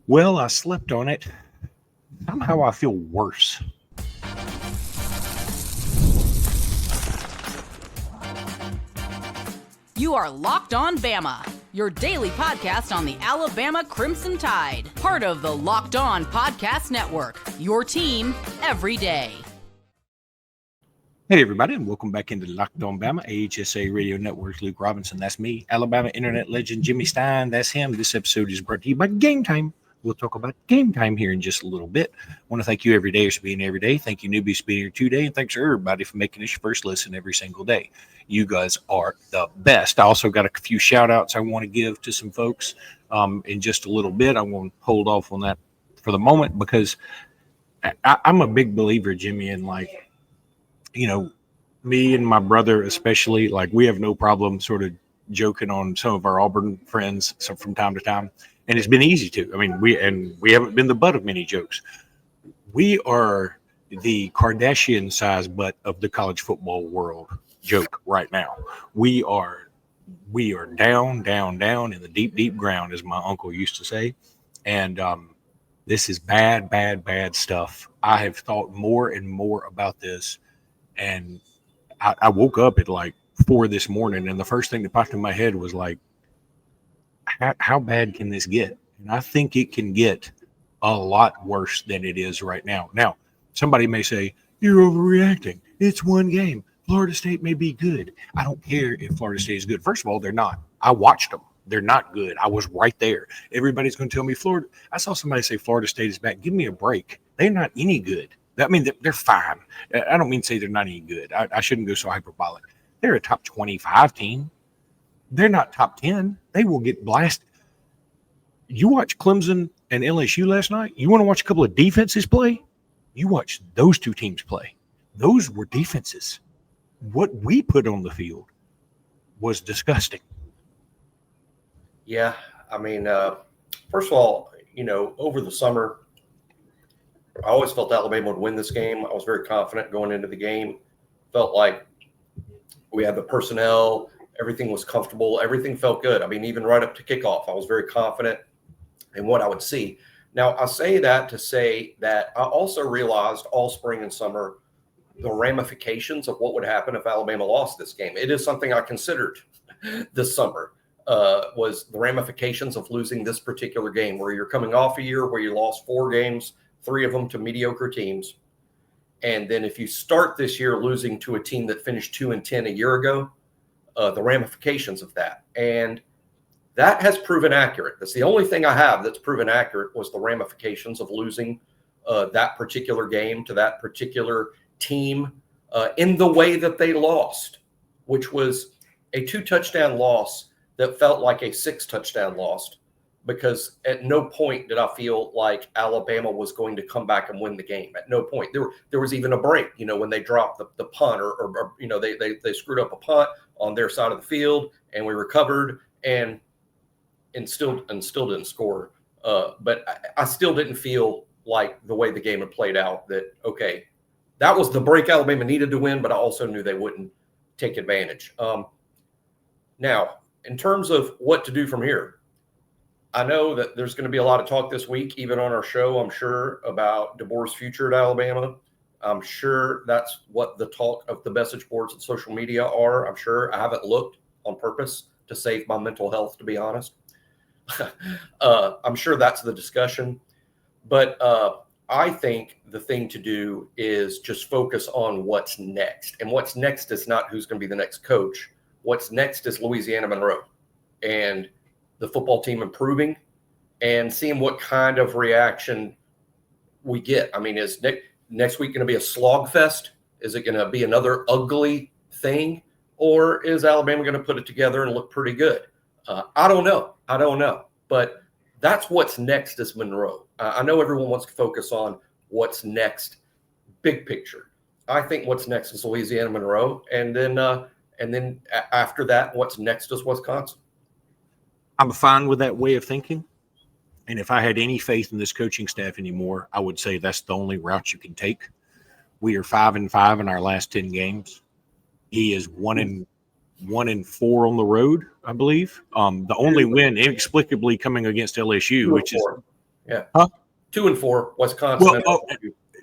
Well, I slept on it. Somehow I feel worse. You are Locked On Bama, your daily podcast on the Alabama Crimson Tide. Part of the Locked On Podcast Network, your team every day. Hey, everybody, and welcome back into Locked On Bama, AHSA Radio Network. Luke Robinson, that's me. Alabama internet legend Jimmy Stein, that's him. This episode is brought to you by Game Time. We'll talk about game time here in just a little bit. I want to thank you every day for being here every day. Thank you, newbies, for being here today. And thanks to everybody for making this your first listen every single day. You guys are the best. I also got a few shout outs I want to give to some folks in just a little bit. I'm going to hold off on that for the moment because I'm a big believer, Jimmy, in me and my brother especially, we have no problem sort of joking on some of our Auburn friends from time to time. And it's been easy to. I mean, we haven't been the butt of many jokes. We are the Kardashian size butt of the college football world joke right now. We are down in the deep ground, as my uncle used to say. And this is bad stuff. I have thought more and more about this. And I woke up at 4 this morning, and the first thing that popped in my head was how bad can this get? And I think it can get a lot worse than it is right now. Now, somebody may say, you're overreacting. It's one game. Florida State may be good. I don't care if Florida State is good. First of all, they're not. I watched them. They're not good. I was right there. Everybody's going to tell me Florida. I saw somebody say Florida State is back. Give me a break. They're not any good. I mean, they're fine. I don't mean to say they're not any good. I shouldn't go so hyperbolic. They're a top 25 team. They're not top 10. They will get blasted. You watch Clemson and LSU last night. You want to watch a couple of defenses play? You watch those two teams play. Those were defenses. What we put on the field was disgusting. Yeah, I mean, first of all, over the summer, I always felt Alabama would win this game. I was very confident going into the game. Felt like we had the personnel. Everything was comfortable. Everything felt good. I mean, even right up to kickoff, I was very confident in what I would see. Now, I say that to say that I also realized all spring and summer the ramifications of what would happen if Alabama lost this game. It is something I considered this summer, was the ramifications of losing this particular game, where you're coming off a year where you lost 4 games, 3 of them to mediocre teams. And then if you start this year losing to a team that finished 2-10 a year ago, the ramifications of that. And that has proven accurate. That's the only thing I have that's proven accurate, was the ramifications of losing that particular game to that particular team in the way that they lost, which was a 2-touchdown loss that felt like a 6-touchdown loss, because at no point did I feel like Alabama was going to come back and win the game. At no point. There was even a break, when they dropped the punt or they screwed up a punt on their side of the field, and we recovered and still didn't score. But I still didn't feel like the way the game had played out that, okay, that was the break Alabama needed to win, but I also knew they wouldn't take advantage. Now, in terms of what to do from here, I know that there's going to be a lot of talk this week, even on our show, I'm sure, about DeBoer's future at Alabama. I'm sure that's what the talk of the message boards and social media are. I'm sure. I haven't looked on purpose to save my mental health, to be honest. I'm sure that's the discussion. But I think the thing to do is just focus on what's next. And what's next is not who's going to be the next coach. What's next is Louisiana Monroe and the football team improving and seeing what kind of reaction we get. I mean, is next week going to be a slog fest? Is it going to be another ugly thing? Or is Alabama going to put it together and look pretty good? I don't know. But that's what's next is Monroe. I know everyone wants to focus on what's next, big picture. I think what's next is Louisiana Monroe. And then after that, what's next is Wisconsin. I'm fine with that way of thinking. And if I had any faith in this coaching staff anymore, I would say that's the only route you can take. We are 5-5 in our last 10 games. He is 1-4 on the road, I believe. The only win inexplicably coming against LSU, which is Yeah. Huh? 2-4. Wisconsin. Well,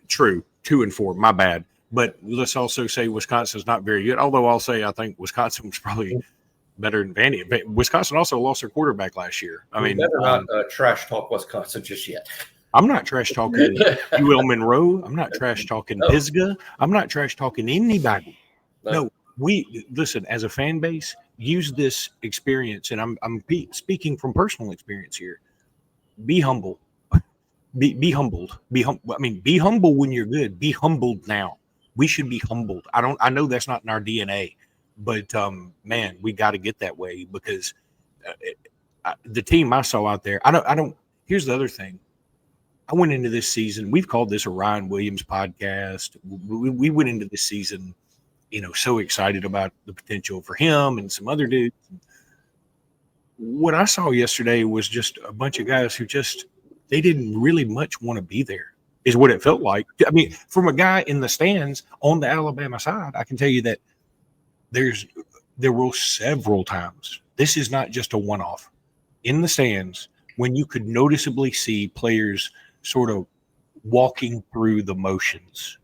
true. 2-4. My bad. But let's also say Wisconsin's not very good. Although I'll say I think Wisconsin was probably better than Vandy. But Wisconsin also lost their quarterback last year. I mean, better not trash talk Wisconsin just yet. I'm not trash talking UL Monroe. I'm not trash talking Pisgah. I'm not trash talking anybody. No, we listen as a fan base. Use this experience, and I'm speaking from personal experience here. Be humble. Be humbled. Be humble when you're good. Be humbled now. We should be humbled. I know that's not in our DNA, but man, we got to get that way because the team I saw out there. I don't. Here's the other thing. I went into this season. We've called this a Ryan Williams podcast. We went into this season, so excited about the potential for him and some other dudes. What I saw yesterday was just a bunch of guys who they didn't really much want to be there, is what it felt like. I mean, from a guy in the stands on the Alabama side, I can tell you that there were several times. This is not just a one-off in the stands when you could noticeably see players sort of walking through the motions,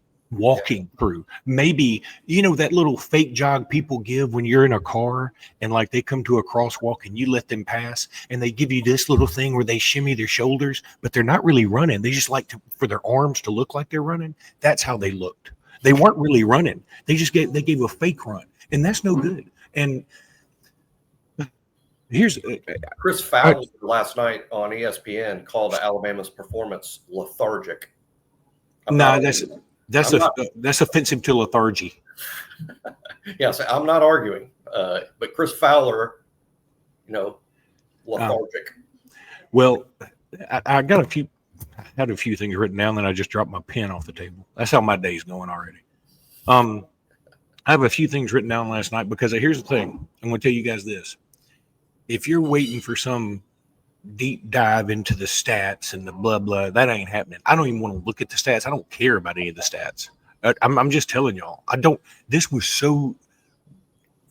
through maybe, that little fake jog people give when you're in a car and like they come to a crosswalk and you let them pass and they give you this little thing where they shimmy their shoulders, but they're not really running. They just like for their arms to look like they're running. That's how they looked. They weren't really running. They gave a fake run, and that's no good. And here's Chris Fowler last night on ESPN called Alabama's performance lethargic. That's offensive to lethargy. Yes, I'm not arguing, but Chris Fowler, lethargic. Well, I had a few things written down, then I just dropped my pen off the table. That's how my day's going already. I have a few things written down last night because here's the thing. I'm going to tell you guys this. If you're waiting for some deep dive into the stats and the blah, blah, that ain't happening. I don't even want to look at the stats. I don't care about any of the stats. I'm just telling y'all. This was so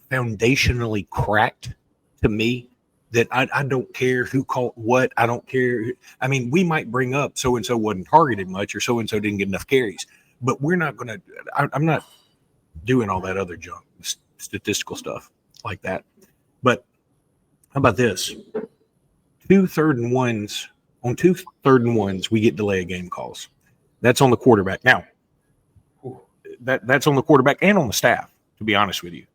foundationally cracked to me that I don't care who caught what. I don't care. I mean, we might bring up so-and-so wasn't targeted much or so-and-so didn't get enough carries, but we're not going to, I'm not doing all that other junk, statistical stuff like that. But how about this? 2 3rd and 1s. On 2 3rd and 1s, we get delay of game calls. That's on the quarterback. Now, that's on the quarterback and on the staff, to be honest with you.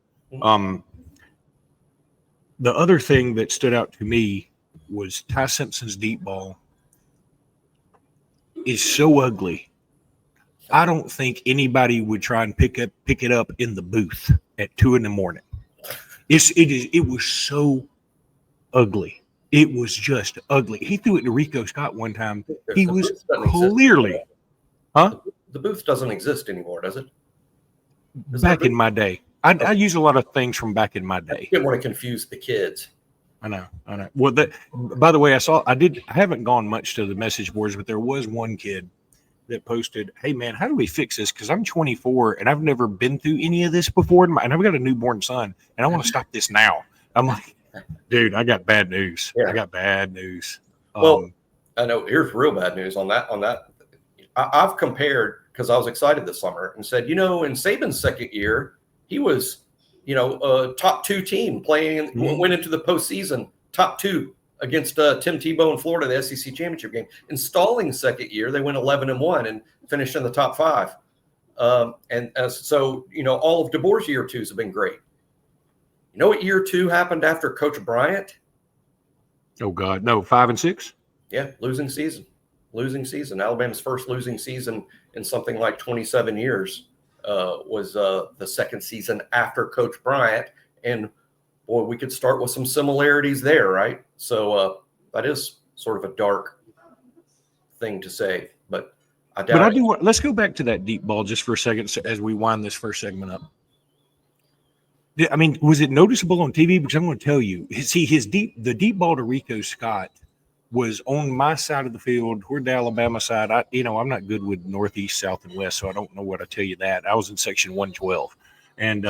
The other thing that stood out to me was Ty Simpson's deep ball is so ugly. I don't think anybody would try and pick it up in the booth at 2 a.m. It was so ugly. It was just ugly. He threw it to Rico Scott one time. He was clearly, The booth doesn't exist anymore, does it? Back in my day. I use a lot of things from back in my day. You didn't want to confuse the kids. I know. Well, by the way, I haven't gone much to the message boards, but there was one kid that posted, "Hey man, how do we fix this? Because I'm 24 and I've never been through any of this before, and I've got a newborn son, and I want to stop this now." I'm like, dude, I got bad news. Yeah. I got bad news. Well, I know. Here's real bad news on that. I've compared because I was excited this summer and said, in Saban's second year, he was, a top 2 team playing, went into the postseason top 2 against Tim Tebow in Florida, the SEC championship game. In Stallings' second year, they went 11-1 and finished in the top 5. So all of DeBoer's year 2s have been great. You know what year 2 happened after Coach Bryant? Oh God, no, 5 and 6. Yeah, losing season. Alabama's first losing season in something like 27 years was the second season after Coach Bryant. And boy, we could start with some similarities there, right? So that is sort of a dark thing to say, but I doubt. But I do. Let's go back to that deep ball just for a second as we wind this first segment up. I mean, was it noticeable on TV? Because I'm going to tell you, see, the deep ball to Rico Scott was on my side of the field, toward the Alabama side. I'm not good with northeast, south, and west, so I don't know what I tell you that. I was in section 112, and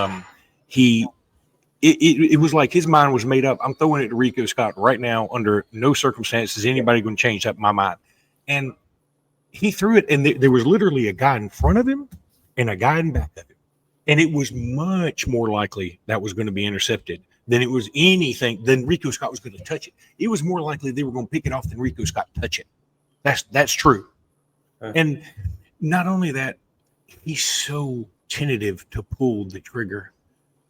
it was like his mind was made up. I'm throwing it to Rico Scott right now. Under no circumstances is anybody going to change up my mind. and he threw it, and there was literally a guy in front of him and a guy in back of him. And it was much more likely that was going to be intercepted than it was anything, than Rico Scott was going to touch it. It was more likely they were going to pick it off than Rico Scott touch it. That's true. And not only that, he's so tentative to pull the trigger.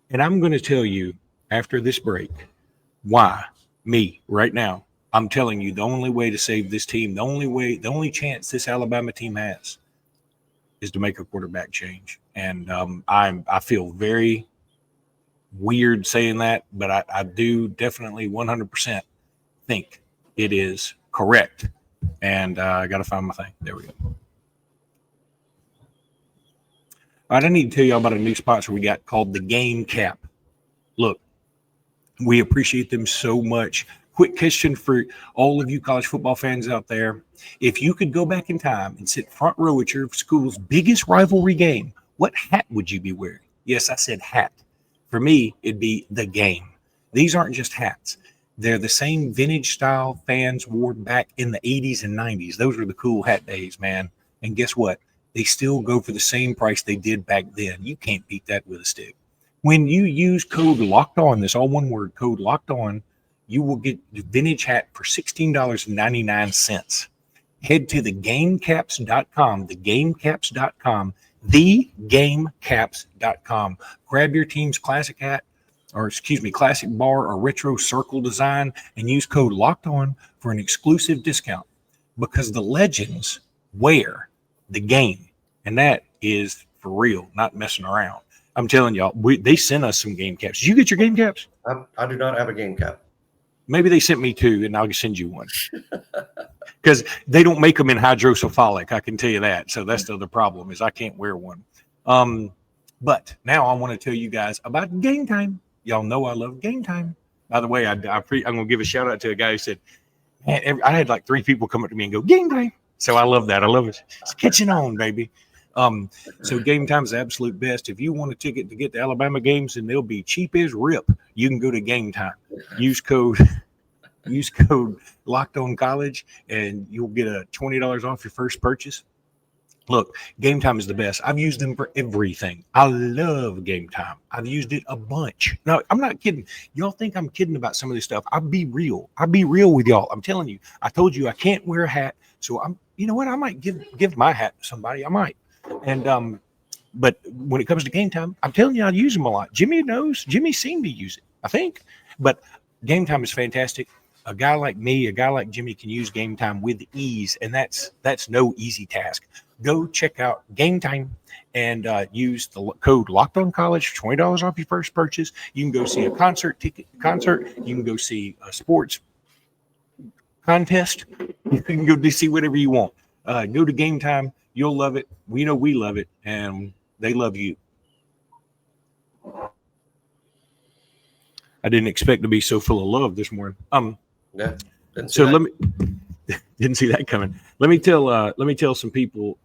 And I'm going to tell you after this break why right now. I'm telling you, the only way to save this team, the only chance this Alabama team has is to make a quarterback change. And I feel very weird saying that, but I do definitely 100% think it is correct. And I got to find my thing. There we go. All right, I need to tell you all about a new sponsor we got called the Game Cap. Look, we appreciate them so much. Quick question for all of you college football fans out there. If you could go back in time and sit front row at your school's biggest rivalry game, what hat would you be wearing? Yes, I said hat. For me, it'd be the Game. These aren't just hats. They're the same vintage style fans wore back in the 80s and 90s. Those were the cool hat days, man. And guess what? They still go for the same price they did back then. You can't beat that with a stick. When you use code Locked On, this all one word, code Locked On, you will get the vintage hat for $16.99. Head to thegamecaps.com, thegamecaps.com, thegamecaps.com. Grab your team's classic hat, classic bar or retro circle design, and use code Locked On for an exclusive discount, because the legends wear the game, and that is for real, not messing around. I'm telling y'all, they sent us some game caps. Did you get your game caps? I do not have a game cap. Maybe they sent me two, and I'll send you one. Because they don't make them in hydrocephalic, I can tell you that. So that's the other problem, is I can't wear one. But now I want to tell you guys about Game Time. Y'all know I love Game Time. By the way, I'm going to give a shout out to a guy who said, man, I had like 3 people come up to me and go, Game Time. So I love that. I love it. It's catching on, baby. So Game Time is the absolute best. If you want a ticket to get the Alabama games, and they'll be cheap as rip, you can go to Game Time. Use code Locked On College, and you'll get a $20 off your first purchase. Look, Game Time is the best. I've used them for everything. I love Game Time. I've used it a bunch. No, I'm not kidding. Y'all think I'm kidding about some of this stuff. I'll be real. I'll be real with y'all. I'm telling you. I told you I can't wear a hat, so you know what? I might give my hat to somebody. I might. And but when it comes to Game Time, I'm telling you, I use them a lot. Jimmy knows. Jimmy seen me use it, I think. But Game Time is fantastic. A guy like me, a guy like Jimmy can use Game Time with ease, and that's no easy task. Go check out Game Time and use the code Locked On College for $20 off your first purchase. You can go see a concert. You can go see a sports contest. You can go to see whatever you want. Go to Game Time. You'll love it. We know we love it, and they love you. I didn't expect to be so full of love this morning. Yeah. Didn't see that coming. Let me tell some people,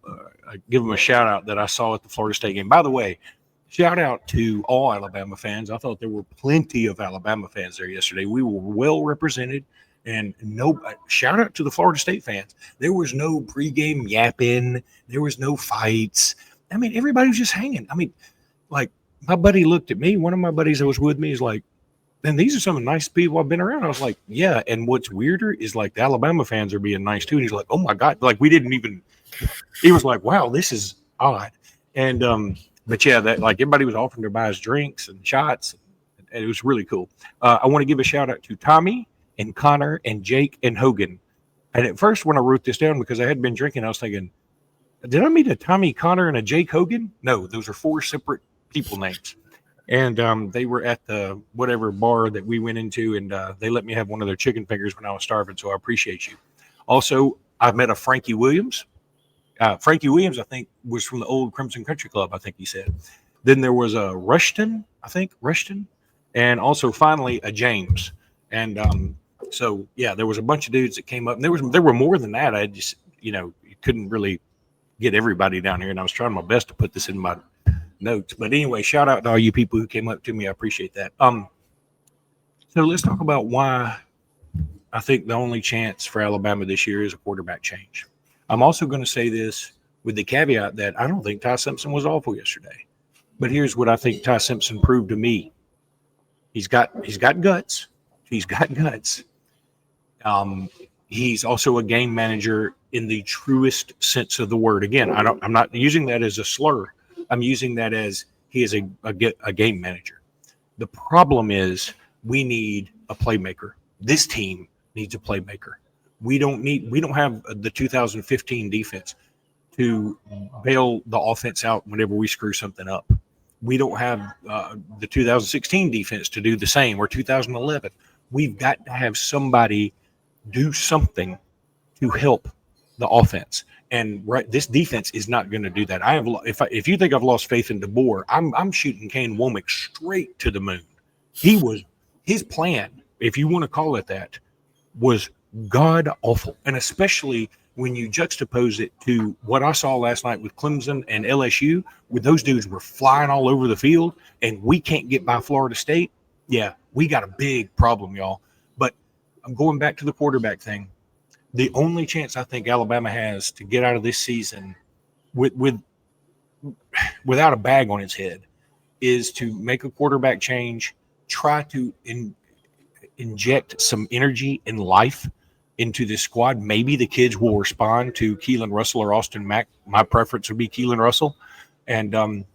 give them a shout out that I saw at the Florida State game. By the way, shout out to all Alabama fans. I thought there were plenty of Alabama fans there yesterday. We were well represented. And shout out to the Florida State fans. There was no pregame yapping. There was no fights. I mean, everybody was just hanging. I mean, like, my buddy looked at me. One of my buddies that was with me is like, and these are some of the nice people I've been around. I was like, yeah. And what's weirder is like the Alabama fans are being nice too. And he's like, oh my God. Like, we didn't even, he was like, wow, this is odd. And, but yeah, that like everybody was offering to buy us drinks and shots. And it was really cool. I want to give a shout out to Tommy and Connor and Jake and Hogan. And at first, when I wrote this down, because I had been drinking, I was thinking, did I meet a Tommy Connor and a Jake Hogan? No, those are 4 separate people names. And they were at the whatever bar that we went into, and they let me have one of their chicken fingers when I was starving, so I appreciate you. Also, I met a Frankie Williams. Frankie Williams, I think, was from the old Crimson Country Club, I think he said. Then there was a Rushton, and also finally a James. And so, yeah, there was a bunch of dudes that came up. And there were more than that. I just, you couldn't really get everybody down here. And I was trying my best to put this in my notes. But anyway, shout out to all you people who came up to me. I appreciate that. So let's talk about why I think the only chance for Alabama this year is a quarterback change. I'm also going to say this with the caveat that I don't think Ty Simpson was awful yesterday. But here's what I think Ty Simpson proved to me. He's got guts. He's got guts. He's also a game manager in the truest sense of the word. Again, I'm not using that as a slur. I'm using that as he is a game manager. The problem is we need a playmaker. This team needs a playmaker. We don't have the 2015 defense to bail the offense out whenever we screw something up. We don't have the 2016 defense to do the same, or 2011. We've got to have somebody do something to help the offense. And this defense is not going to do that. If you think I've lost faith in DeBoer, I'm shooting Kane Womack straight to the moon. His plan, if you want to call it that, was god awful, and especially when you juxtapose it to what I saw last night with Clemson and LSU, where those dudes were flying all over the field, and we can't get by Florida State. Yeah, we got a big problem, y'all. But I'm going back to the quarterback thing. The only chance I think Alabama has to get out of this season without a bag on its head is to make a quarterback change, try to inject some energy and life into this squad. Maybe the kids will respond to Keelan Russell or Austin Mack. My preference would be Keelan Russell, and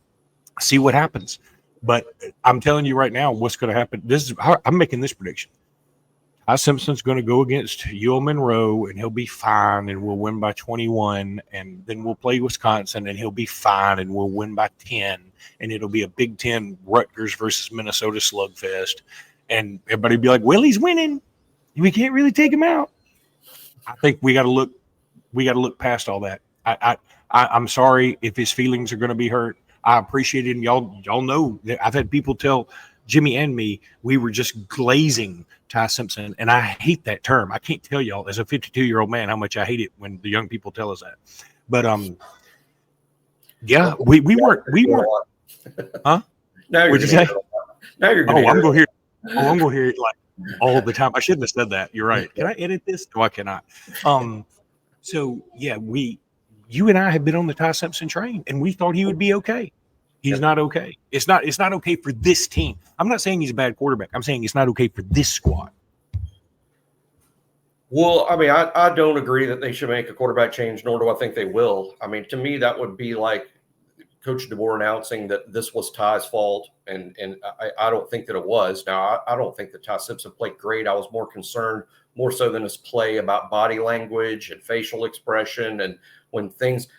see what happens. But I'm telling you right now what's going to happen. I'm making this prediction. Ty Simpson's going to go against UL Monroe, and he'll be fine, and we'll win by 21. And then we'll play Wisconsin, and he'll be fine, and we'll win by 10. And it'll be a Big Ten Rutgers versus Minnesota slugfest. And everybody will be like, well, he's winning. We can't really take him out. I think we got to look past all that. I'm sorry if his feelings are going to be hurt. I appreciate it. And y'all know that I've had people tell Jimmy and me we were just glazing Ty Simpson, and I hate that term. I can't tell y'all as a 52-year-old man how much I hate it when the young people tell us that. But yeah, we weren't. Huh? Now you're What'd you say? Now you're going to I'm going to hear it like all the time. I shouldn't have said that. You're right. Can I edit this? No, I cannot. So yeah, you and I have been on the Ty Simpson train, and we thought he would be okay. He's not okay. It's not okay for this team. I'm not saying he's a bad quarterback. I'm saying it's not okay for this squad. Well, I mean, I don't agree that they should make a quarterback change, nor do I think they will. I mean, to me, that would be like Coach DeBoer announcing that this was Ty's fault, and I don't think that it was. Now, I don't think that Ty Simpson played great. I was more concerned, more so than his play, about body language and facial expression, and when things –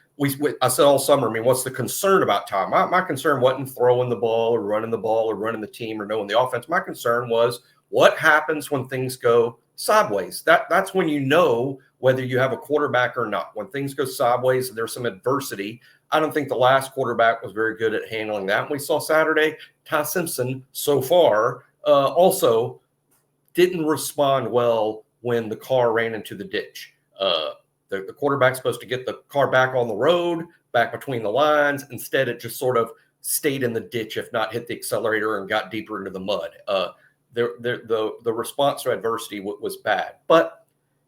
I said all summer, I mean, what's the concern about Ty? My concern wasn't throwing the ball or running the team or knowing the offense. My concern was what happens when things go sideways. That's when you know whether you have a quarterback or not. When things go sideways and there's some adversity. I don't think the last quarterback was very good at handling that. And we saw Saturday, Ty Simpson so far also didn't respond well when the car ran into the ditch. The quarterback's supposed to get the car back on the road, back between the lines. Instead, it just sort of stayed in the ditch, if not hit the accelerator and got deeper into the mud. The response to adversity was bad. But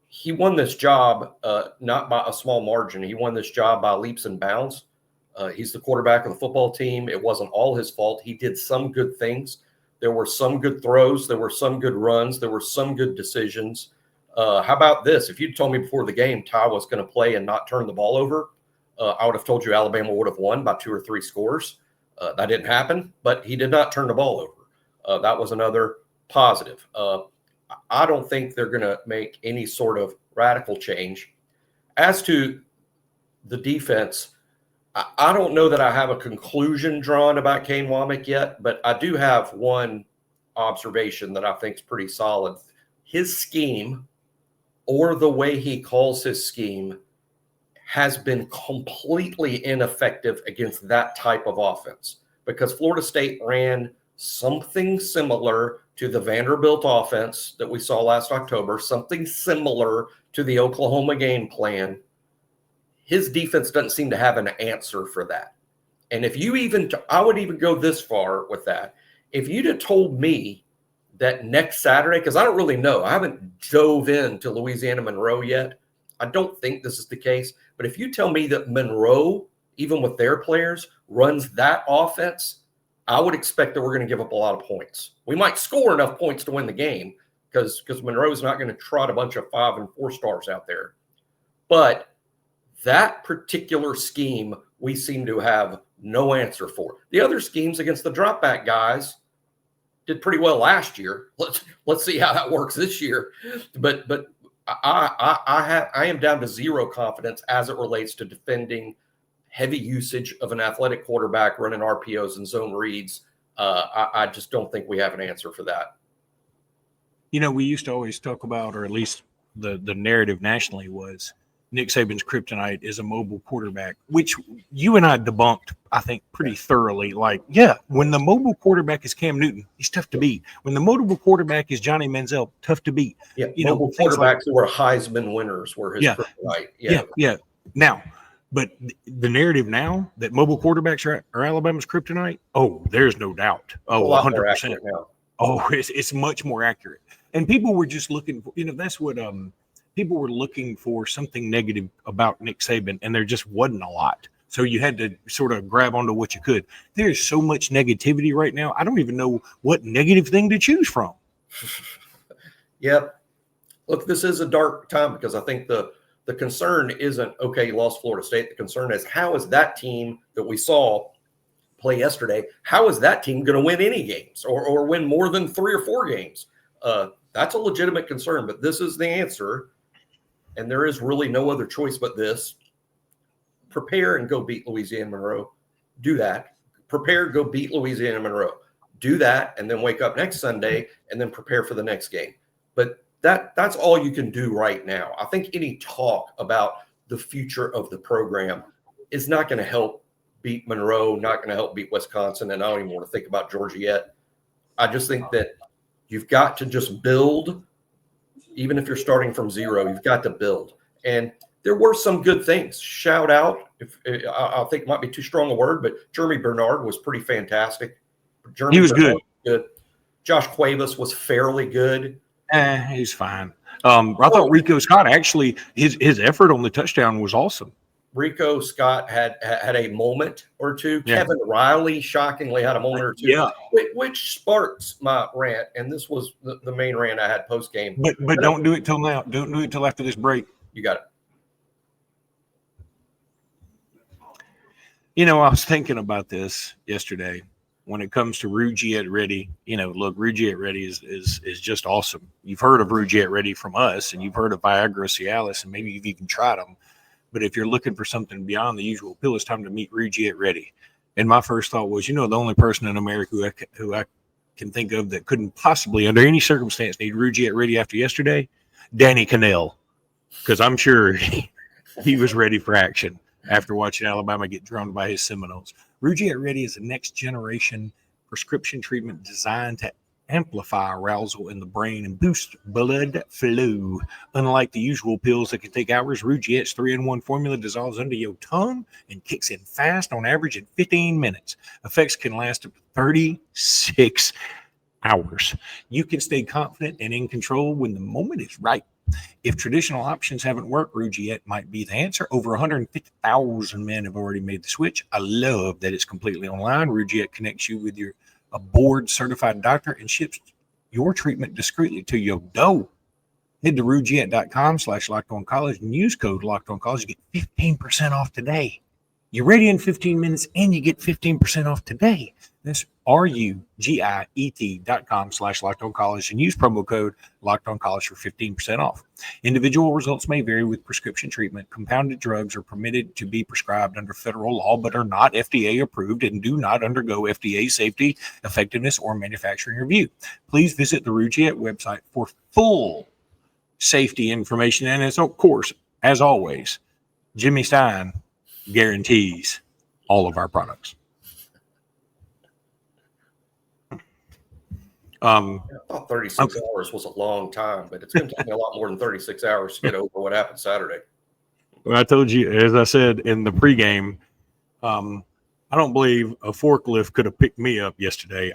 he won this job not by a small margin. He won this job by leaps and bounds. He's the quarterback of the football team. It wasn't all his fault. He did some good things. There were some good throws. There were some good runs. There were some good decisions. How about this? If you'd told me before the game Ty was going to play and not turn the ball over, I would have told you Alabama would have won by 2 or 3 scores. That didn't happen, but he did not turn the ball over. That was another positive. I don't think they're going to make any sort of radical change. As to the defense, I don't know that I have a conclusion drawn about Kane Womack yet, but I do have one observation that I think is pretty solid. His scheme, or the way he calls his scheme, has been completely ineffective against that type of offense, because Florida State ran something similar to the Vanderbilt offense that we saw last October, something similar to the Oklahoma game plan. His defense doesn't seem to have an answer for that. And if you I would even go this far with that. If you'd have told me that next Saturday, because I don't really know, I haven't dove into Louisiana Monroe yet. I don't think this is the case. But if you tell me that Monroe, even with their players, runs that offense, I would expect that we're going to give up a lot of points. We might score enough points to win the game because Monroe's not going to trot a bunch of 5 and 4 stars out there. But that particular scheme, we seem to have no answer for. The other schemes against the drop back guys did pretty well last year. Let's see how that works this year. But I am down to zero confidence as it relates to defending heavy usage of an athletic quarterback running RPOs and zone reads. I just don't think we have an answer for that. You know, we used to always talk about, or at least the narrative nationally was, Nick Saban's kryptonite is a mobile quarterback, which you and I debunked, I think, pretty thoroughly. Like, yeah, when the mobile quarterback is Cam Newton, he's tough to beat. When the mobile quarterback is Johnny Manziel, tough to beat. Yeah, mobile quarterbacks who were Heisman winners were his kryptonite. Yeah. Now, but the narrative now that mobile quarterbacks are Alabama's kryptonite, oh, there's no doubt. Oh, 100%. Oh, it's much more accurate. And people were just looking for, that's what people were looking for, something negative about Nick Saban, and there just wasn't a lot. So you had to sort of grab onto what you could. There's so much negativity right now. I don't even know what negative thing to choose from. Yep. Look, this is a dark time because I think the concern isn't, okay, you lost Florida State. The concern is, how is that team that we saw play yesterday, how is that team going to win any games or win more than 3 or 4 games? That's a legitimate concern, but this is the answer. And there is really no other choice but this. Prepare and go beat Louisiana Monroe. Do that. Prepare, go beat Louisiana Monroe. Do that, and then wake up next Sunday and then prepare for the next game. But that's all you can do right now. I think any talk about the future of the program is not going to help beat Monroe, not going to help beat Wisconsin, and I don't even want to think about Georgia yet. I just think that you've got to just build. Even if you're starting from zero, you've got to build. And there were some good things. Shout out, I think it might be too strong a word, but Jeremy Bernard was pretty fantastic. He was good. Josh Cuevas was fairly good. He's fine. I thought Rico Scott, actually, his effort on the touchdown was awesome. Rico Scott had a moment or two. Yeah. Kevin Riley shockingly had a moment or two. Yeah. Which sparks my rant, and this was the main rant I had post game. But don't do it till now. Don't do it till after this break. You got it. I was thinking about this yesterday. When it comes to Rougiet Ready, look, Rougiet Ready is just awesome. You've heard of Rougiet Ready from us, and you've heard of Viagra Cialis, and maybe you've even tried them. But if you're looking for something beyond the usual pill, it's time to meet Rougiet Ready. And my first thought was, the only person in America who I can think of that couldn't possibly, under any circumstance, need Rougiet Ready after yesterday, Danny Cannell. Because I'm sure he was ready for action after watching Alabama get drummed by his Seminoles. Rougiet Ready is a next-generation prescription treatment designed to amplify arousal in the brain and boost blood flow. Unlike the usual pills that can take hours, Rougiet's 3-in-1 formula dissolves under your tongue and kicks in fast, on average in 15 minutes. Effects can last up to 36 hours. You can stay confident and in control when the moment is right. If traditional options haven't worked, Rougiet might be the answer. Over 150,000 men have already made the switch. I love that it's completely online. Rougiet connects you with a board-certified doctor and ships your treatment discreetly to your door. Head to rougiet.com/LockedOnCollege and use code LockedOnCollege to get 15% off today. You're ready in 15 minutes and you get 15% off today. That's RUGIET.com/LockedOnCollege and use promo code LockedOnCollege for 15% off. Individual results may vary with prescription treatment. Compounded drugs are permitted to be prescribed under federal law, but are not FDA approved and do not undergo FDA safety, effectiveness, or manufacturing review. Please visit the Rougiet website for full safety information. And as of course, as always, Jimmy Stein guarantees all of our products. I thought 36 hours was a long time, but it's going to take me a lot more than 36 hours to get over what happened Saturday. Well, I told you, as I said in the pregame, I don't believe a forklift could have picked me up yesterday.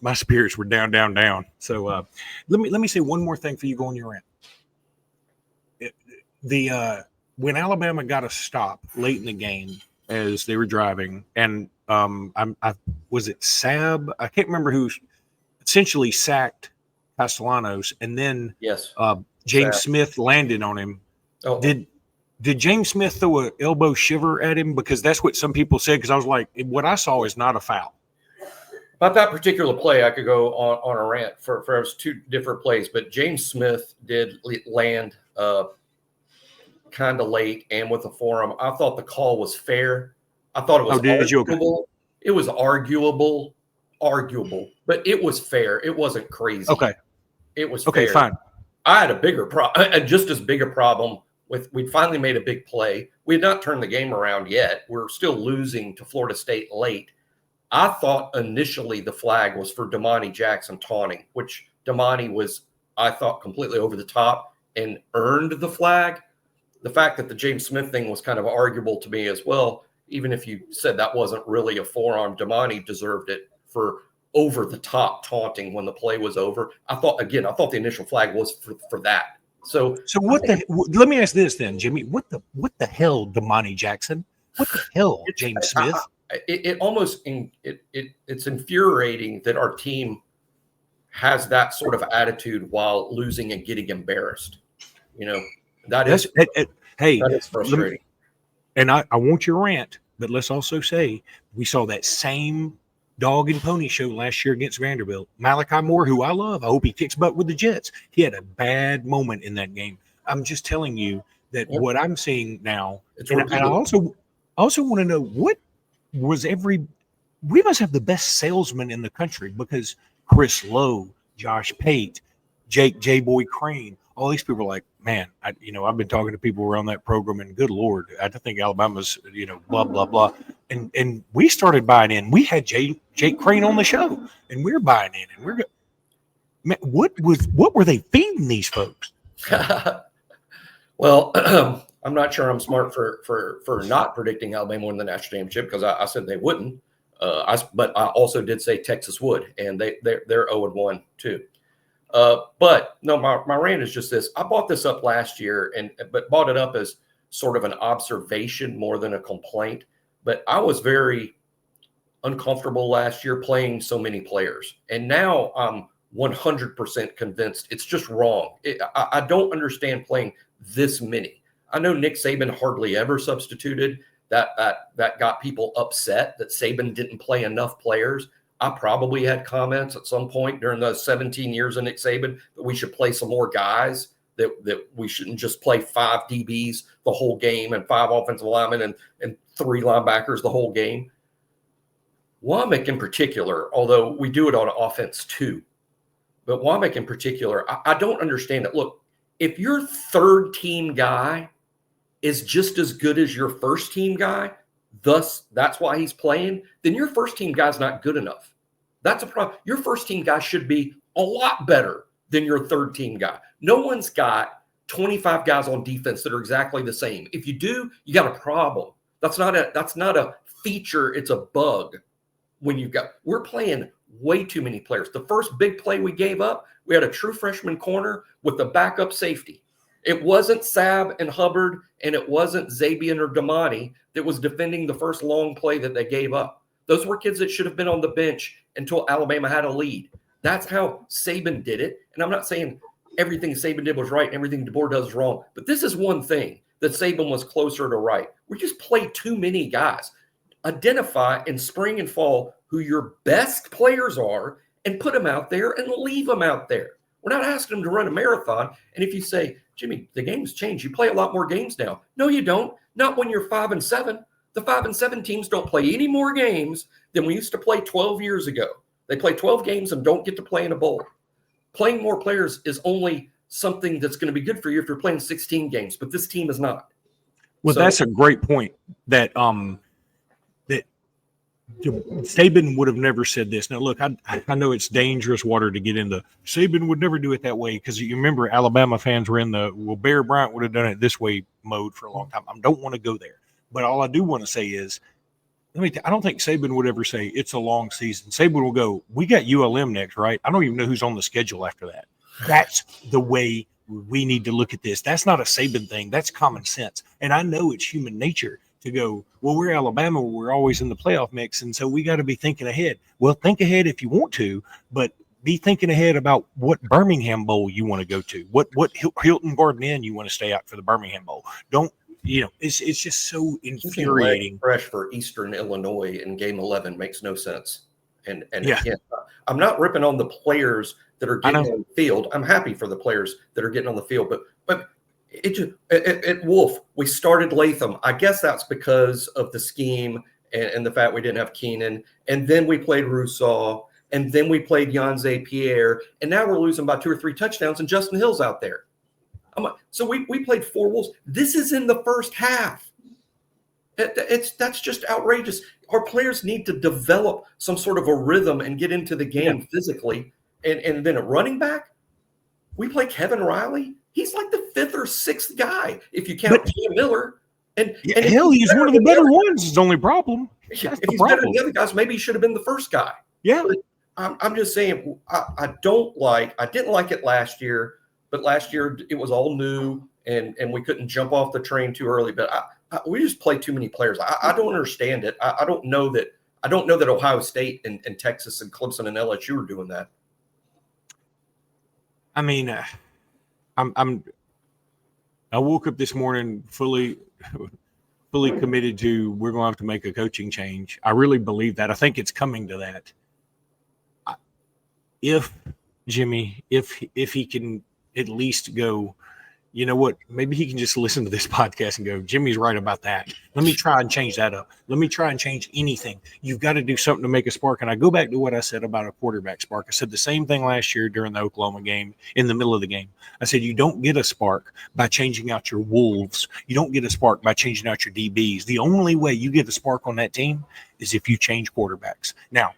My spirits were down. So let me say one more thing for you going your rant. when Alabama got a stop late in the game as they were driving, and was it Sab? I can't remember who essentially sacked Castellanos, and then Yes. James Sab. Smith landed on him. Oh, Did James Smith throw an elbow shiver at him? Because that's what some people said. Because I was like, what I saw is not a foul. about that particular play, I could go on a rant for two different plays, but James Smith did land kind of late and with a forearm. I thought the call was fair. I thought it was arguable. It was arguable, but it was fair. It wasn't crazy. Okay. It was okay, fair. fine. I had a bigger problem, just as big a problem with. We finally made a big play. We had not turned the game around yet. We're still losing to Florida State late. I thought initially the flag was for Damani Jackson taunting, which Damani was, I thought, completely over the top and earned the flag. The fact that the James Smith thing was kind of arguable to me as well, even if you said that wasn't really a forearm, Damani deserved it for over the top taunting when the play was over. I thought the initial flag was for that. So let me ask this then, Jimmy. What the hell, Damani Jackson? What the hell, James Smith? It's infuriating that our team has that sort of attitude while losing and getting embarrassed. That is frustrating. And I want your rant, but let's also say we saw that same dog and pony show last year against Vanderbilt. Malachi Moore, who I love, I hope he kicks butt with the Jets. He had a bad moment in that game. I'm just telling you that what I'm seeing now, and I also want to know what was we must have the best salesman in the country, because Chris Lowe, Josh Pate, Jake J. Boy Crane, all these people are like, man, I've been talking to people around that program, and good Lord, I think Alabama's, blah, blah, blah. And we started buying in. We had Jake Crane on the show, and we're buying in, and man, what were they feeding these folks? Well, I'm not sure I'm smart for not predicting Alabama win the national championship, because I said they wouldn't. But I also did say Texas would, and they're 0-1 too. But no, my rant is just this. I bought this up last year, but bought it up as sort of an observation more than a complaint. But I was very uncomfortable last year playing so many players, and now I'm 100% convinced it's just wrong. I don't understand playing this many. I know Nick Saban hardly ever substituted. That got people upset that Saban didn't play enough players. I probably had comments at some point during those 17 years of Nick Saban that we should play some more guys, that we shouldn't just play 5 DBs the whole game and 5 offensive linemen and 3 linebackers the whole game. Womack in particular, although we do it on offense too, but Womack in particular, I don't understand it. Look, if your third team guy is just as good as your first team guy, thus that's why he's playing, then your first team guy's not good enough. That's a problem. Your first team guy should be a lot better than your third team guy. No one's got 25 guys on defense that are exactly the same. If you do, you got a problem. That's not a feature, it's a bug. We're playing way too many players. The first big play we gave up, we had a true freshman corner with the backup safety. It wasn't Sab and Hubbard, and it wasn't Zabian or Damani that was defending the first long play that they gave up. Those were kids that should have been on the bench until Alabama had a lead. That's how Saban did it. And I'm not saying everything Saban did was right and everything DeBoer does wrong, but this is one thing that Saban was closer to right. We just play too many guys. Identify in spring and fall who your best players are and put them out there and leave them out there. We're not asking them to run a marathon. And if you say, Jimmy, the game's changed, you play a lot more games now. No, you don't. Not when you're 5-7. The 5-7 teams don't play any more games than we used to play 12 years ago. They play 12 games and don't get to play in a bowl. Playing more players is only something that's going to be good for you if you're playing 16 games, but this team is not. Well, that's a great point that that Saban would have never said this. Now, look, I know it's dangerous water to get into. Saban would never do it that way, because you remember Alabama fans were in Bear Bryant would have done it this way mode for a long time. I don't want to go there. But all I do want to say is, I don't think Saban would ever say it's a long season. Saban will go, we got ULM next, right? I don't even know who's on the schedule after that. That's the way we need to look at this. That's not a Saban thing. That's common sense. And I know it's human nature to go, well, we're Alabama. We're always in the playoff mix. And so we got to be thinking ahead. Well, think ahead if you want to, but be thinking ahead about what Birmingham Bowl you want to go to, what Hilton Garden Inn you want to stay out for the Birmingham Bowl. Don't, it's just so infuriating. Fresh for Eastern Illinois in Game 11 makes no sense. And yeah. Again, I'm not ripping on the players that are getting on the field. I'm happy for the players that are getting on the field, but it Wolf, we started Latham. I guess that's because of the scheme and the fact we didn't have Keenan. And then we played Rousseau. And then we played Yanze Pierre. And now we're losing by 2 or 3 touchdowns, and Justin Hill's out there. So we played 4 Wolves. This is in the first half. That's just outrageous. Our players need to develop some sort of a rhythm and get into the game physically. And then a running back, we play Kevin Riley. He's like the 5th or 6th guy if you count Cam Miller. And hell, he's one of the better ones. Is the only problem. If he's better than the other guys, maybe he should have been the first guy. Yeah. But I'm just saying, I didn't like it last year, but last year it was all new and we couldn't jump off the train too early. But we just play too many players. I don't understand it. I don't know that Ohio State and Texas and Clemson and LSU are doing that. I mean, I woke up this morning fully committed to we're going to have to make a coaching change. I really believe that. I think it's coming to that. If Jimmy, if he can at least go, you know what, maybe he can just listen to this podcast and go, Jimmy's right about that. Let me try and change that up. Let me try and change anything. You've got to do something to make a spark. And I go back to what I said about a quarterback spark. I said the same thing last year during the Oklahoma game, in the middle of the game. I said, you don't get a spark by changing out your Wolves. You don't get a spark by changing out your DBs. The only way you get a spark on that team is if you change quarterbacks. Now,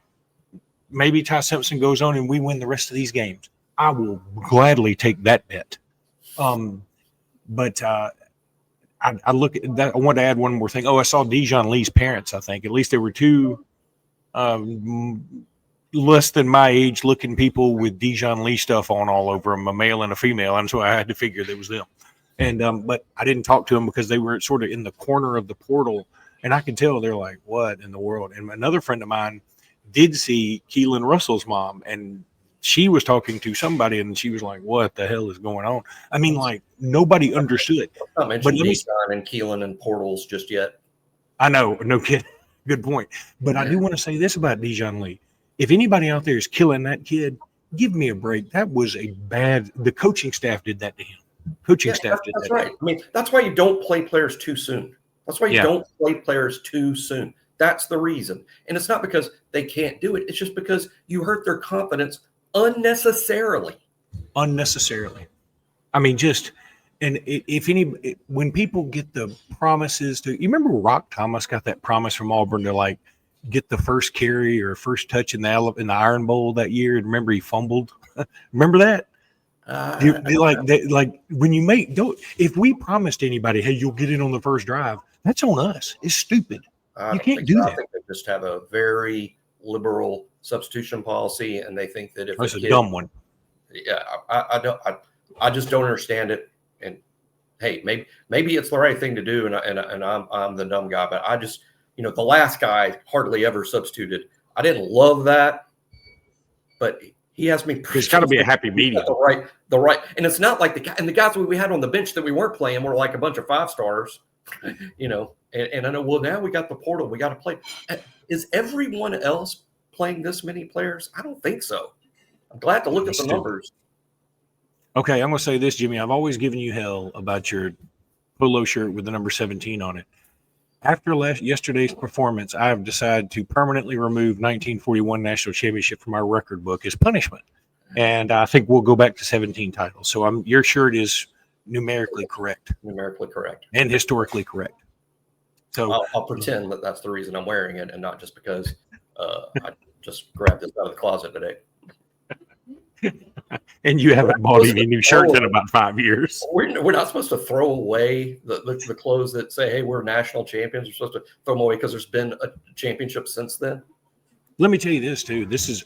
maybe Ty Simpson goes on and we win the rest of these games. I will gladly take that bet. But I look at that. I want to add one more thing. I saw Dijon Lee's parents, I think. At least there were 2 less than my age looking people with Dijon Lee stuff on all over them, a male and a female. And so I had to figure that was them. And but I didn't talk to them because they were sort of in the corner of the portal. And I could tell they're like, what in the world? And another friend of mine did see Keelan Russell's mom, and she was talking to somebody, and she was like, what the hell is going on? I mean, like, nobody understood. Not mentioned Dijon and Keelan and portals just yet. I know, no kidding. Good point. But I do want to say this about Dijon Lee. If anybody out there is killing that kid, give me a break. That was the coaching staff did that to him. That's right. I mean, that's why you don't play players too soon. That's why you don't play players too soon. That's the reason. And it's not because they can't do it. It's just because you hurt their confidence unnecessarily. I mean, when people get the promises to, you remember Rock Thomas got that promise from Auburn to like get the first carry or first touch in the Iron Bowl that year. And remember he fumbled. Remember that? If we promised anybody, hey, you'll get in on the first drive, that's on us. It's stupid. You can't do that. I think they just have a very liberal substitution policy, and they think that if that's a dumb one. Yeah, I just don't understand it. And hey, maybe it's the right thing to do, and I'm the dumb guy, but I just, the last guy hardly ever substituted. I didn't love that, but he has me. There's got to be a happy medium. The right, and it's not like the guys we had on the bench that we weren't playing were like a bunch of 5-stars, And I know, well, now we got the portal. We got to play. Is everyone else playing this many players? I don't think so. I'm glad to look at the numbers. Okay, I'm going to say this, Jimmy. I've always given you hell about your polo shirt with the number 17 on it. After yesterday's performance, I have decided to permanently remove 1941 National Championship from our record book as punishment. And I think we'll go back to 17 titles. So your shirt is numerically correct. And historically correct. So I'll pretend that that's the reason I'm wearing it and not just because I just grabbed this out of the closet today. And you haven't bought any new shirts in about 5 years. We're not supposed to throw away the clothes that say, hey, we're national champions. We're supposed to throw them away because there's been a championship since then. Let me tell you this, too. This is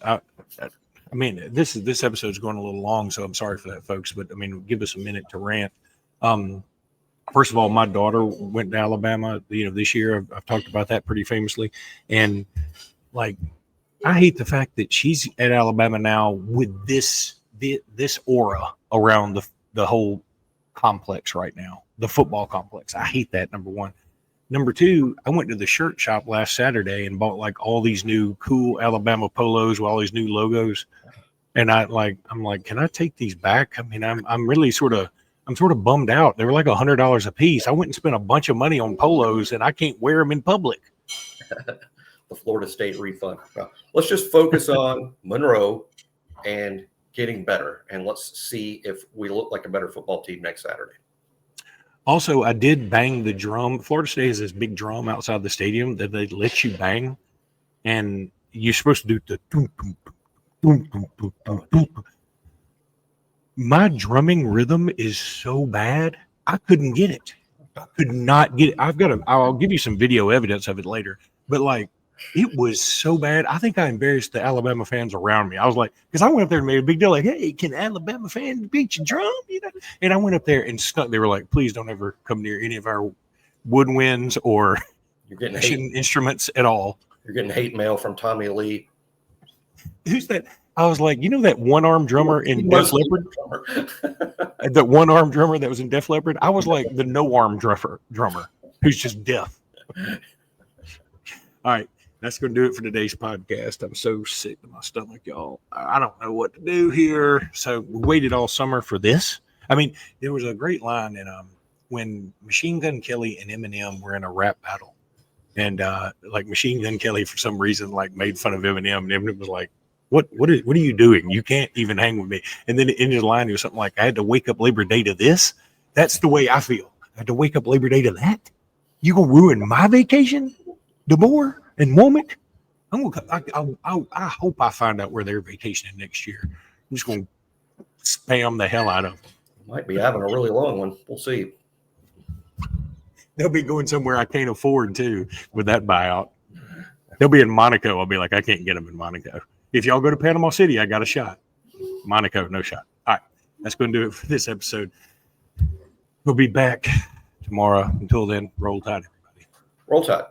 I mean, this episode's going a little long, so I'm sorry for that, folks. But I mean, give us a minute to rant. First of all, my daughter went to Alabama, this year. I've talked about that pretty famously. And like, I hate the fact that she's at Alabama now with this aura around the whole complex right now, the football complex. I hate that, number one. Number two, I went to the shirt shop last Saturday and bought like all these new cool Alabama polos with all these new logos. And I'm like, can I take these back? I mean, I'm really sort of bummed out. They were like $100 a piece. I went and spent a bunch of money on polos and I can't wear them in public. The Florida State refund. Well, let's just focus on Monroe and getting better. And let's see if we look like a better football team next Saturday. Also, I did bang the drum. Florida State has this big drum outside the stadium that they let you bang. And you're supposed to do the boom, boom, boom, boom, boom, boom, boom. My drumming rhythm is so bad, I couldn't get it. I could not get it. I'll give you some video evidence of it later. But like, it was so bad. I think I embarrassed the Alabama fans around me. I was like, because I went up there and made a big deal, like, hey, can Alabama fans beat your drum? And I went up there and snuck. They were like, please don't ever come near any of our woodwinds or instruments at all. You're getting hate mail from Tommy Lee. Who's that? I was like, that one-armed drummer in Def Leppard? That one-armed drummer that was in Def Leppard? I was like the no-arm drummer who's just deaf. All right. That's going to do it for today's podcast. I'm so sick to my stomach, y'all. I don't know what to do here. So we waited all summer for this. I mean, there was a great line in when Machine Gun Kelly and Eminem were in a rap battle. And like Machine Gun Kelly, for some reason, like made fun of Eminem. And Eminem was like, what are you doing? You can't even hang with me. And then in his line, it was something like, I had to wake up Labor Day to this. That's the way I feel. I had to wake up Labor Day to that. You going to ruin my vacation? DeBoer and Womack? I hope I find out where they're vacationing next year. I'm just going to spam the hell out of them. Might be having a really long one. We'll see. They'll be going somewhere I can't afford too with that buyout. They'll be in Monaco. I'll be like, I can't get them in Monaco. If y'all go to Panama City, I got a shot. Monaco, no shot. All right. That's going to do it for this episode. We'll be back tomorrow. Until then, roll tide, everybody. Roll tide.